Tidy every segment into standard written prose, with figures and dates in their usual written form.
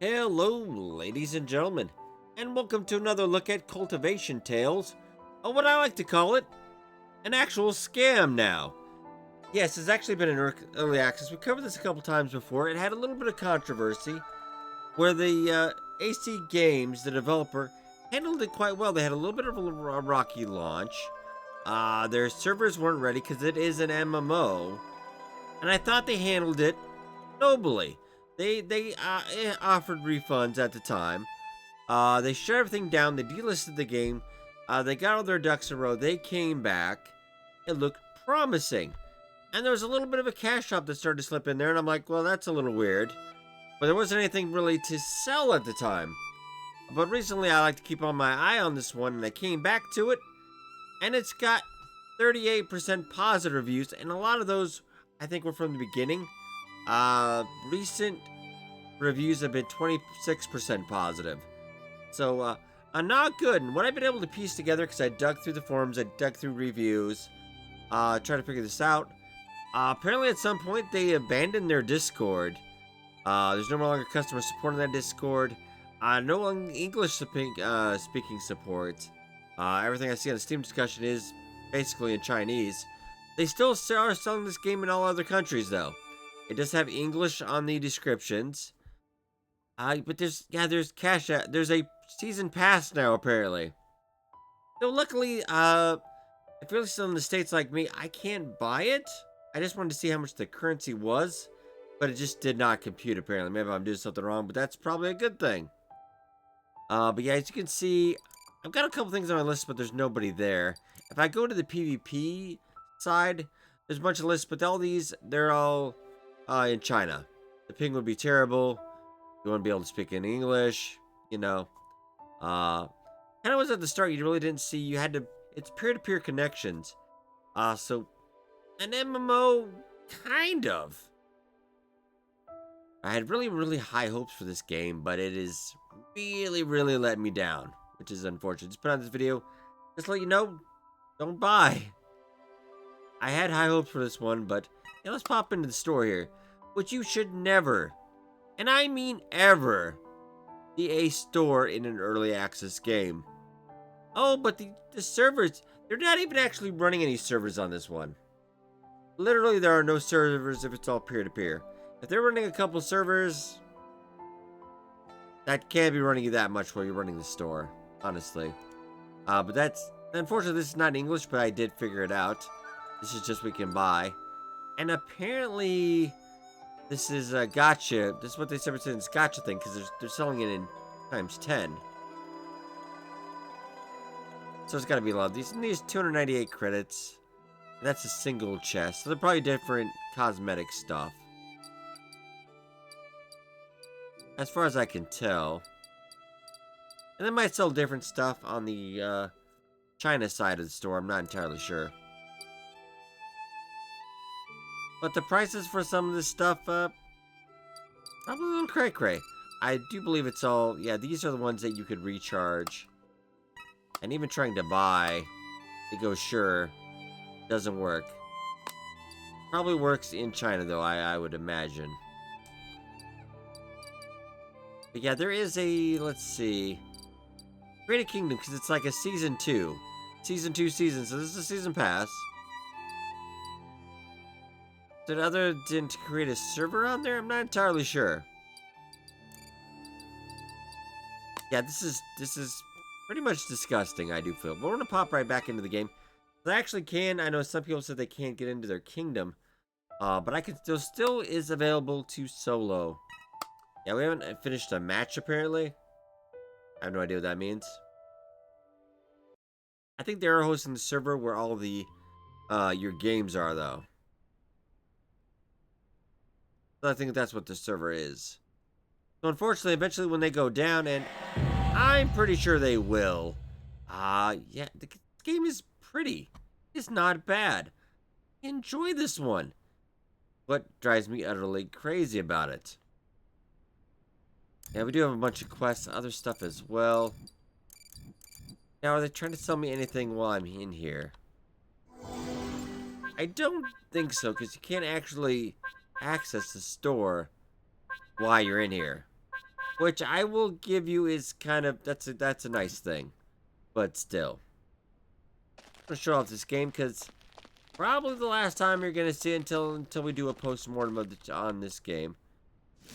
Hello, ladies and gentlemen, and welcome to another look at Cultivation Tales, or what I like to call it, an actual scam now. Yes, it's actually been in early access. We covered this a couple times before. It had a little bit of controversy where the AC Games, the developer, handled it quite well. They had a little bit of a rocky launch. Their servers weren't ready because it is an MMO, and I thought they handled it nobly. They offered refunds at the time. They shut everything down. They delisted the game. They got all their ducks in a row. They came back. It looked promising. And there was a little bit of a cash shop that started to slip in there. And I'm like, well, that's a little weird. But there wasn't anything really to sell at the time. But recently, I like to keep on my eye on this one. And I came back to it. And it's got 38% positive reviews. And a lot of those, I think, were from the beginning. Recent reviews have been 26% positive. So, not good. And what I've been able to piece together, because I dug through the forums, I dug through reviews, trying to figure this out. Apparently, at some point, they abandoned their Discord. There's no longer customer support on that Discord. No longer English speaking support. Everything I see on the Steam discussion is basically in Chinese. They still are selling this game in all other countries, though. It does have English on the descriptions. But there's cash. There's a season pass now, apparently. So luckily, if you're still in the States like me, I can't buy it. I just wanted to see how much the currency was, but it just did not compute, apparently. Maybe I'm doing something wrong, but that's probably a good thing. But yeah, as you can see, I've got a couple things on my list, but there's nobody there. If I go to the PvP side, there's a bunch of lists, but all these, they're all in China. The ping would be terrible. You want to be able to speak in English, you know. Kind of was at the start, you really didn't see, you had to, it's peer-to-peer connections. So, an MMO, kind of. I had really, really high hopes for this game, but it is really, really let me down, which is unfortunate. Just put on this video, just to let you know, don't buy. I had high hopes for this one, but yeah, let's pop into the store here, which you should never, and I mean ever, be a store in an early access game. Oh, but the servers, they're not even actually running any servers on this one. Literally, there are no servers if it's all peer-to-peer. If they're running a couple servers, that can't be running you that much while you're running the store, honestly. But that's, unfortunately, this is not English, but I did figure it out. This is just what we can buy. And apparently, this is a Gatcha. This is what they said it's Gatcha thing, because they're selling it in times 10. So it's got to be a lot of these. And these 298 credits. And that's a single chest. So they're probably different cosmetic stuff, as far as I can tell. And they might sell different stuff on the China side of the store. I'm not entirely sure. But the prices for some of this stuff, probably a little cray-cray. I do believe it's all, yeah, these are the ones that you could recharge. And even trying to buy, it goes sure, doesn't work. Probably works in China, though, I would imagine. But yeah, there is a, let's see, Create a Kingdom, because it's like a Season 2. Season 2 season, so this is a Season Pass. Did other didn't create a server on there? I'm not entirely sure. Yeah, this is pretty much disgusting, I do feel. But we're gonna pop right back into the game. They actually can. I know some people said they can't get into their kingdom. But I can still is available to solo. Yeah, we haven't finished a match apparently. I have no idea what that means. I think they are hosting the server where all the your games are though. So I think that's what the server is. So unfortunately, eventually when they go down, and I'm pretty sure they will. Yeah, the game is pretty. It's not bad. Enjoy this one. What drives me utterly crazy about it? Yeah, we do have a bunch of quests, other stuff as well. Now, are they trying to sell me anything while I'm in here? I don't think so, because you can't actually access the store while you're in here. which I will give you is kind of that's a nice thing, but still, I'm gonna show off this game because probably the last time you're gonna see it until we do a post-mortem on this game.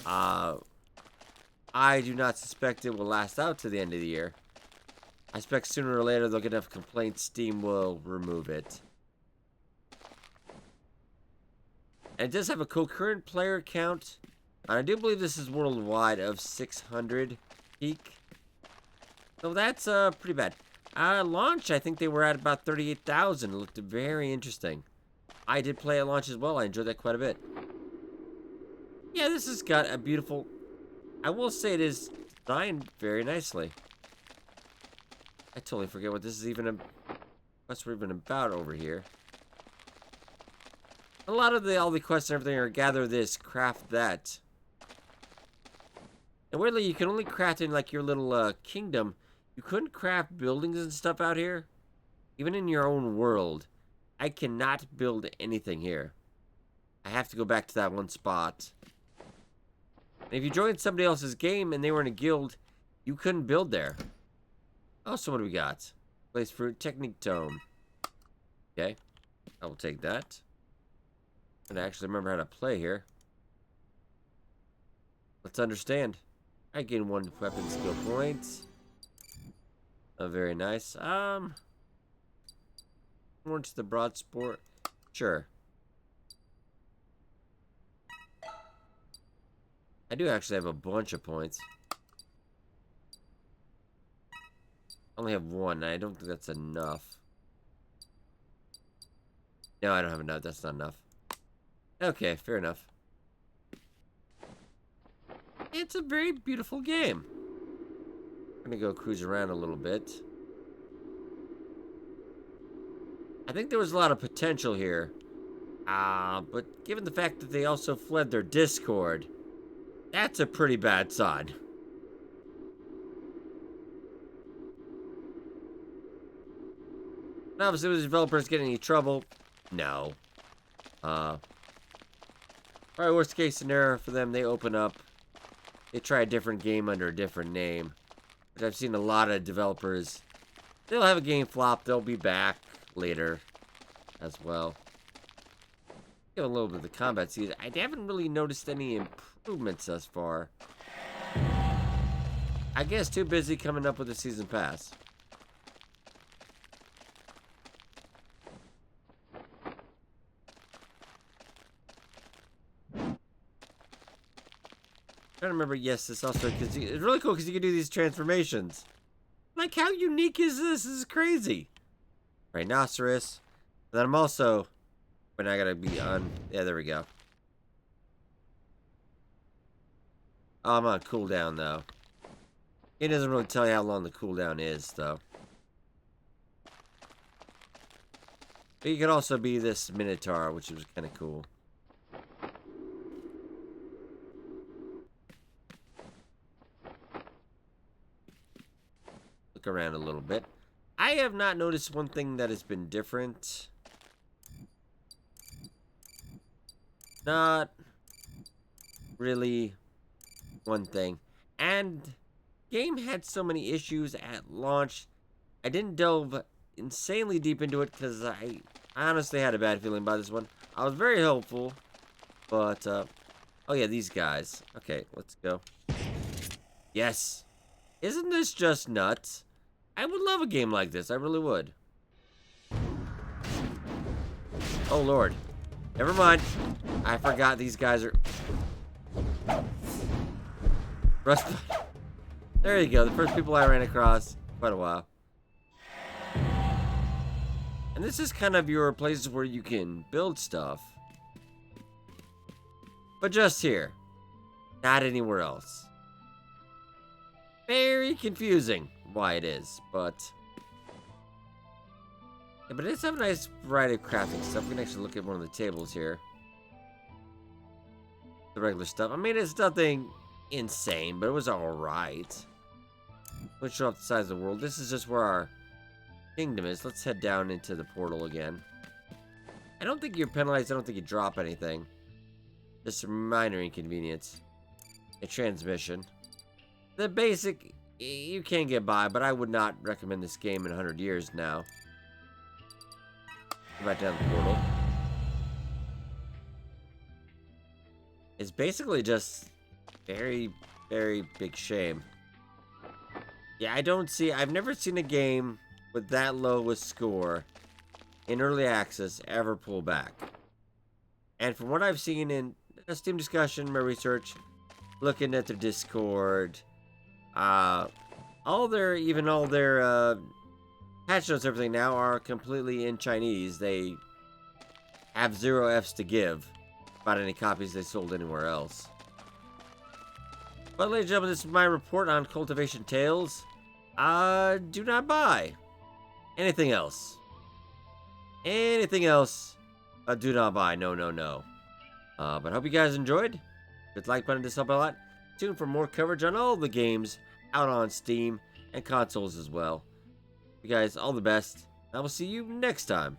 I do not suspect it will last out to the end of the year. I expect sooner or later they'll get enough complaints, Steam will remove it. And it does have a concurrent player count. And I do believe this is worldwide of 600 peak. So that's pretty bad. Launch, I think they were at about 38,000. It looked very interesting. I did play at launch as well. I enjoyed that quite a bit. Yeah, this has got a beautiful... I will say it is designed very nicely. I totally forget what this is even what's we're even about over here. A lot of all the quests and everything are gather this, craft that. And weirdly, you can only craft in like your little kingdom. You couldn't craft buildings and stuff out here. Even in your own world. I cannot build anything here. I have to go back to that one spot. And if you joined somebody else's game and they were in a guild, you couldn't build there. Oh, so what do we got? Place fruit, technique tome. Okay, I will take that. And I actually remember how to play here. Let's understand. I gain 1 weapon skill point. Oh, very nice. More into the broad sport. Sure. I do actually have a bunch of points. I only have 1. I don't think that's enough. No, I don't have enough. That's not enough. Okay, fair enough. It's a very beautiful game. I'm gonna go cruise around a little bit. I think there was a lot of potential here. But given the fact that they also fled their Discord, that's a pretty bad sign. And obviously, was the developers getting any trouble? No. Probably worst case scenario for them, they open up, they try a different game under a different name. Which I've seen a lot of developers, they'll have a game flop, they'll be back later as well. Give a little bit of the combat season. I haven't really noticed any improvements thus far. I guess too busy coming up with the season pass. Trying to remember, yes, this also, because it's really cool because you can do these transformations. Like, how unique is this? This is crazy. Rhinoceros. And then I'm also, but I gotta be on, yeah, there we go. Oh, I'm on cooldown, though. It doesn't really tell you how long the cooldown is, though. But you could also be this Minotaur, which was kind of cool. Look around a little bit. I have not noticed one thing that has been different. Not really one thing. And game had so many issues at launch. I didn't delve insanely deep into it because I honestly had a bad feeling about this one. I was very hopeful, but oh yeah, these guys. Okay, let's go. Yes. Isn't this just nuts? I would love a game like this. I really would. Oh, Lord. Never mind. I forgot these guys are... Rust. There you go. The first people I ran across. Quite a while. And this is kind of your places where you can build stuff. But just here. Not anywhere else. Very confusing why it is, but... Yeah, but it does have a nice variety of crafting stuff. We can actually look at one of the tables here. The regular stuff. I mean, it's nothing insane, but it was alright. Let's show off the size of the world. This is just where our kingdom is. Let's head down into the portal again. I don't think you're penalized. I don't think you drop anything. Just a minor inconvenience. A transmission. The basic, you can get by, but I would not recommend this game in 100 years now. Go back down the portal. It's basically just very, very big shame. Yeah, I've never seen a game with that low a score in early access ever pull back. And from what I've seen in a Steam discussion, my research, looking at their Discord, all their patch notes, everything now are completely in Chinese. They have 0 Fs to give about any copies they sold anywhere else. But ladies and gentlemen, this is my report on Cultivation Tales. Do not buy anything else. Anything else, do not buy. No, no, no. But I hope you guys enjoyed. Hit the like button, this helps a lot. Tune for more coverage on all the games out on Steam and consoles as well. You guys, all the best. I will see you next time.